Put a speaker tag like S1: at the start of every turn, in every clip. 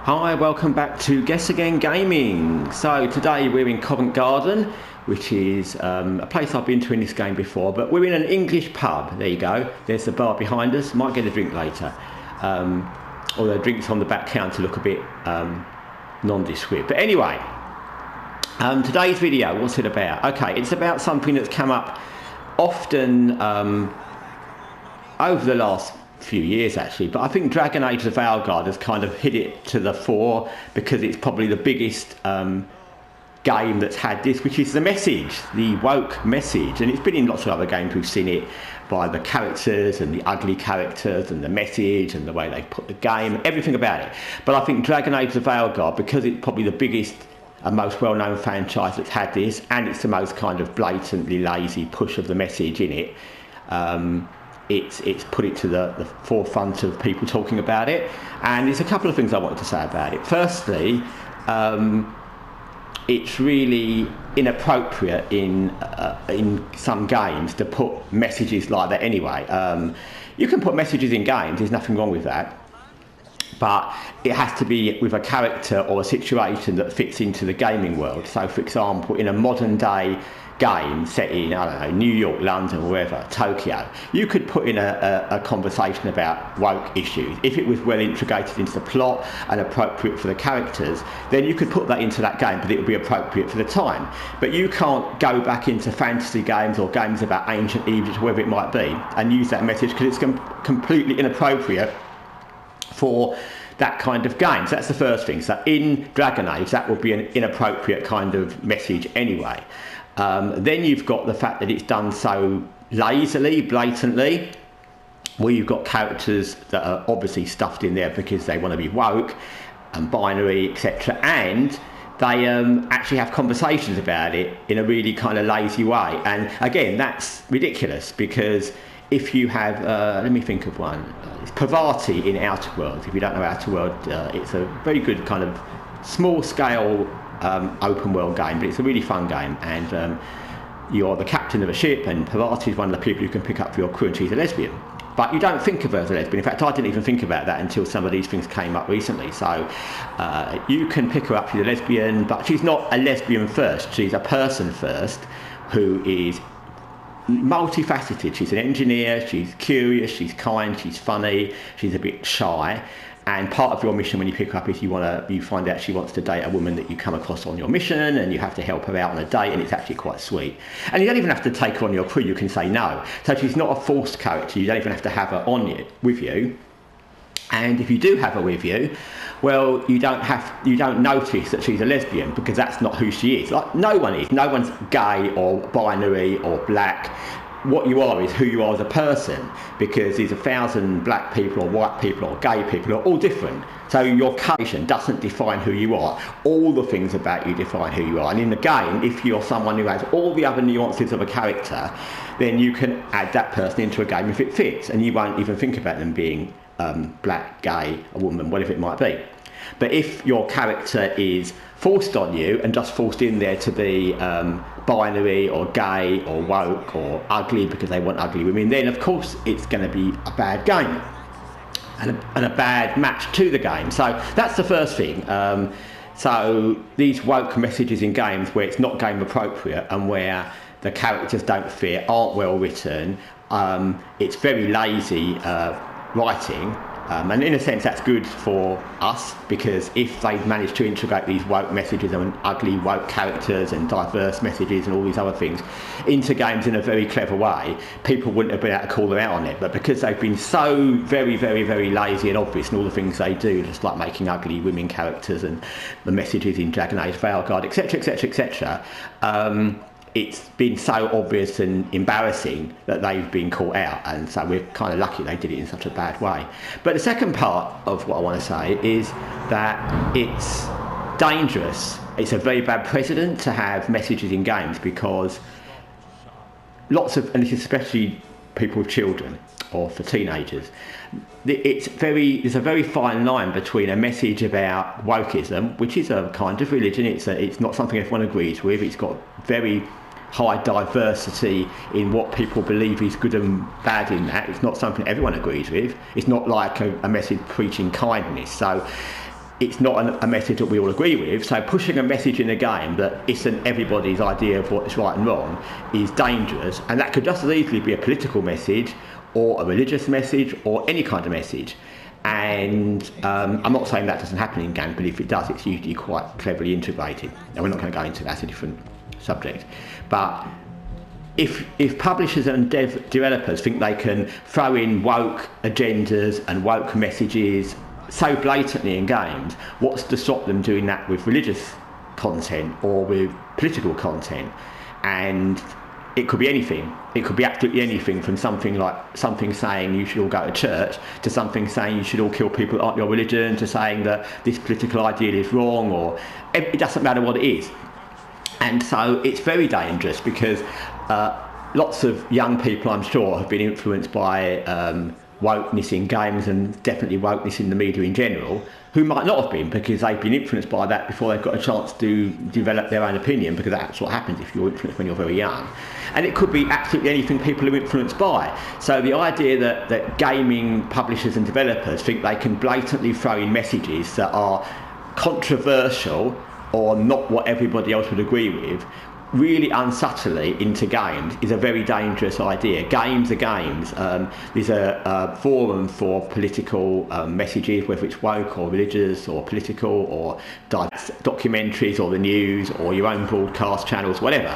S1: Hi, welcome back to Guessagaingaming. So today we're in Covent Garden, which is a place I've been to in this game before, but we're in an English pub. There you go. There's the bar behind us. Might get a drink later. Although drinks on the back counter look a bit nondescript. But anyway, today's video, what's it about? Okay, it's about something that's come up often over the last few years actually, but I think Dragon Age The Veilguard has kind of hit it to the fore because it's probably the biggest game that's had this, which is the message, the woke message. And it's been in lots of other games. We've seen it by the characters and the ugly characters and the message and the way they put the game, everything about it. But I think Dragon Age The Veilguard, because it's probably the biggest and most well-known franchise that's had this, and it's the most kind of blatantly lazy push of the message in it, it's put it to the forefront of people talking about it. And there's a couple of things I wanted to say about it. Firstly, it's really inappropriate in some games to put messages like that anyway. You can put messages in games, there's nothing wrong with that, but it has to be with a character or a situation that fits into the gaming world. So for example, in a modern day game set in, I don't know, New York, London, wherever, Tokyo, you could put in a conversation about woke issues. If it was well integrated into the plot and appropriate for the characters, then you could put that into that game, but it would be appropriate for the time. But you can't go back into fantasy games or games about ancient Egypt, whatever it might be, and use that message because it's completely inappropriate for that kind of game. So that's the first thing. So in Dragon Age, that would be an inappropriate kind of message anyway. Then you've got the fact that it's done so lazily, blatantly, where you've got characters that are obviously stuffed in there because they want to be woke and binary, etc. And they actually have conversations about it in a really kind of lazy way. And again, that's ridiculous because if you have, let me think of one, it's Parvati in Outer Worlds. If you don't know Outer Worlds, it's a very good kind of small scale open world game, but it's a really fun game, and you're the captain of a ship, and Parvati is one of the people you can pick up for your crew, and she's a lesbian. But you don't think of her as a lesbian. In fact, I didn't even think about that until some of these things came up recently. So you can pick her up, she's a lesbian, but she's not a lesbian first. She's a person first who is multifaceted. She's an engineer, she's curious, she's kind, she's funny, she's a bit shy. And part of your mission when you pick her up is you find out she wants to date a woman that you come across on your mission, and you have to help her out on a date, and it's actually quite sweet. And you don't even have to take her on your crew, you can say no. So she's not a forced character, you don't even have to have her with you. And if you do have her with you, well, you don't notice that she's a lesbian because that's not who she is. Like no one is. No one's gay or binary or black. What you are is who you are as a person, because there's 1,000 black people or white people or gay people who are all different. So your culture doesn't define who you are. All the things about you define who you are. And in the game, if you're someone who has all the other nuances of a character, then you can add that person into a game if it fits, and you won't even think about them being black, gay, a woman, whatever it might be. But if your character is forced on you and just forced in there to be binary or gay or woke or ugly because they want ugly women, then of course it's going to be a bad game and a bad match to the game. So that's the first thing. So these woke messages in games where it's not game appropriate and where the characters don't fit, aren't well written, it's very lazy writing. And in a sense that's good for us, because if they've managed to integrate these woke messages and ugly woke characters and diverse messages and all these other things into games in a very clever way, people wouldn't have been able to call them out on it. But because they've been so very, very, very lazy and obvious in all the things they do, just like making ugly women characters and the messages in Dragon Age Veilguard, etc., etc., etc., it's been so obvious and embarrassing that they've been caught out, and so we're kind of lucky they did it in such a bad way. But the second part of what I want to say is that it's dangerous. It's a very bad precedent to have messages in games, because lots of, and this is especially people with children or for teenagers, there's a very fine line between a message about wokeism, which is a kind of religion. It's not something everyone agrees with. It's got very high diversity in what people believe is good and bad in that. It's not something everyone agrees with. It's not like a message preaching kindness. So it's not a message that we all agree with. So pushing a message in a game that isn't everybody's idea of what's right and wrong is dangerous, and that could just as easily be a political message or a religious message or any kind of message. And I'm not saying that doesn't happen in games, but if it does, it's usually quite cleverly integrated. And we're not going to go into that, that's a different subject. But if publishers and developers think they can throw in woke agendas and woke messages so blatantly in games, what's to stop them doing that with religious content or with political content? And it could be anything. It could be absolutely anything, from something saying you should all go to church, to something saying you should all kill people that aren't your religion, to saying that this political ideal is wrong, or it doesn't matter what it is. And so it's very dangerous, because lots of young people, I'm sure, have been influenced by wokeness in games, and definitely wokeness in the media in general, who might not have been, because they've been influenced by that before they've got a chance to develop their own opinion, because that's what happens if you're influenced when you're very young. And it could be absolutely anything people are influenced by. So the idea that gaming publishers and developers think they can blatantly throw in messages that are controversial or not what everybody else would agree with, really unsubtly into games, is a very dangerous idea. Games are games. There's a forum for political messages, whether it's woke or religious or political or documentaries or the news or your own broadcast channels, whatever.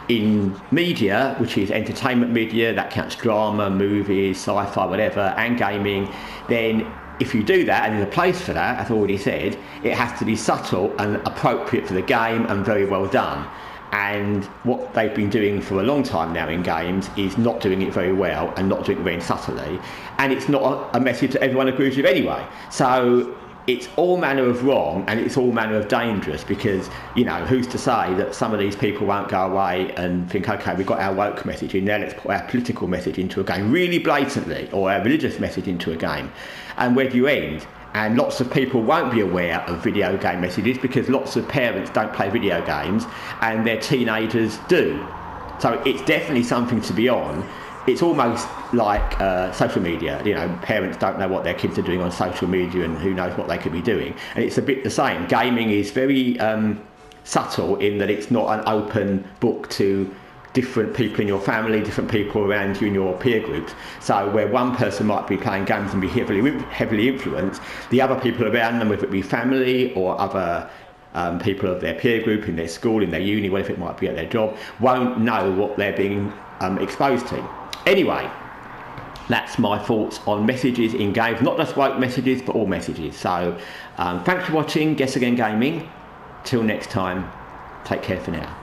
S1: In media, which is entertainment media, that counts drama, movies, sci-fi, whatever, and gaming, then if you do that, and there's a place for that, as I already said, it has to be subtle and appropriate for the game and very well done. And what they've been doing for a long time now in games is not doing it very well and not doing it very subtly, and it's not a message that everyone agrees with anyway. So it's all manner of wrong, and it's all manner of dangerous, because, you know, who's to say that some of these people won't go away and think, okay, we've got our woke message in there, let's put our political message into a game really blatantly, or our religious message into a game, and where do you end? And lots of people won't be aware of video game messages, because lots of parents don't play video games and their teenagers do. So it's definitely something to be on. It's almost like social media. You know, parents don't know what their kids are doing on social media, and who knows what they could be doing. And it's a bit the same. Gaming is very subtle in that it's not an open book to different people in your family, different people around you in your peer groups. So where one person might be playing games and be heavily influenced, the other people around them, whether it be family or other people of their peer group, in their school, in their uni, whatever it might be at their job, won't know what they're being exposed to. Anyway, that's my thoughts on messages in games, not just woke messages, but all messages. So thanks for watching Guess Again Gaming. Till next time, take care for now.